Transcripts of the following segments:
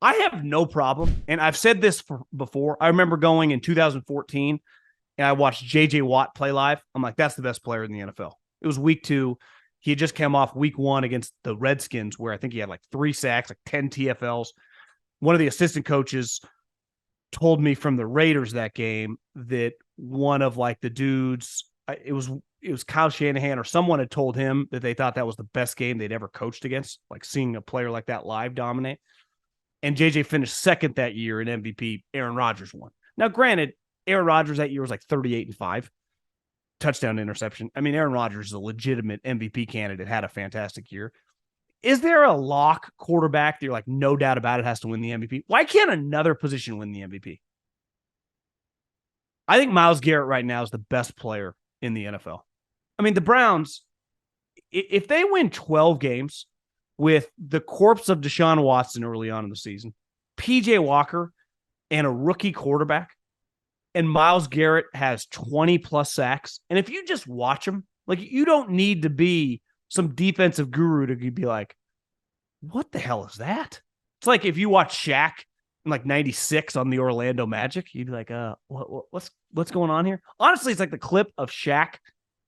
I have no problem, and I've said this before. I remember going in 2014, and I watched J.J. Watt play live. I'm like, that's the best player in the NFL. It was week 2. He had just come off week 1 against the Redskins, where I think he had like 3 sacks, like 10 TFLs. One of the assistant coaches told me from the Raiders that game that one of like the dudes, it was Kyle Shanahan or someone had told him that they thought that was the best game they'd ever coached against, like seeing a player like that live dominate. And JJ finished second that year in MVP. Aaron Rodgers won. Now, granted, Aaron Rodgers that year was like 38-5, touchdown interception. I mean, Aaron Rodgers is a legitimate MVP candidate, had a fantastic year. Is there a lock quarterback that you're like, no doubt about it, has to win the MVP? Why can't another position win the MVP? I think Myles Garrett right now is the best player in the NFL. I mean, the Browns, if they win 12 games with the corpse of Deshaun Watson early on in the season, PJ Walker, and a rookie quarterback, and Myles Garrett has 20 plus sacks. And if you just watch him, like, you don't need to be some defensive guru to be like, what the hell is that? It's like if you watch Shaq in like 96 on the Orlando Magic, you'd be like, what's going on here? Honestly, it's like the clip of Shaq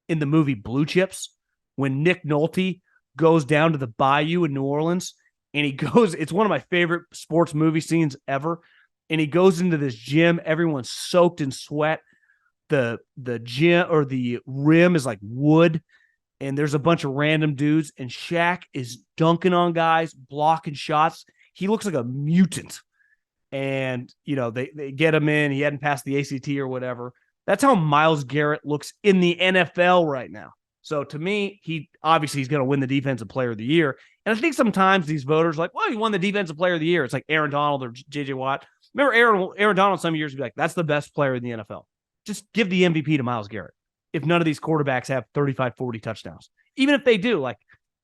in the movie Blue Chips when Nick Nolte goes down to the bayou in New Orleans, and he goes, it's one of my favorite sports movie scenes ever. And he goes into this gym, everyone's soaked in sweat. The gym or the rim is like wood, and there's a bunch of random dudes, and Shaq is dunking on guys, blocking shots. He looks like a mutant. And, you know, they get him in. He hadn't passed the ACT or whatever. That's how Myles Garrett looks in the NFL right now. So to me, he's going to win the Defensive Player of the Year. And I think sometimes these voters are like, well, he won the Defensive Player of the Year. It's like Aaron Donald or J.J. Watt. Remember Aaron Donald some years would be like, that's the best player in the NFL. Just give the MVP to Myles Garrett. If none of these quarterbacks have 35, 40 touchdowns. Even if they do, like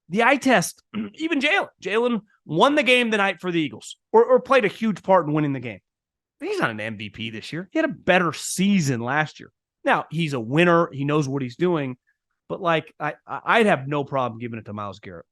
the eye test, even Jalen won the game the night for the Eagles or played a huge part in winning the game. He's not an MVP this year. He had a better season last year. Now, he's a winner. He knows what he's doing. But like, I'd have no problem giving it to Myles Garrett.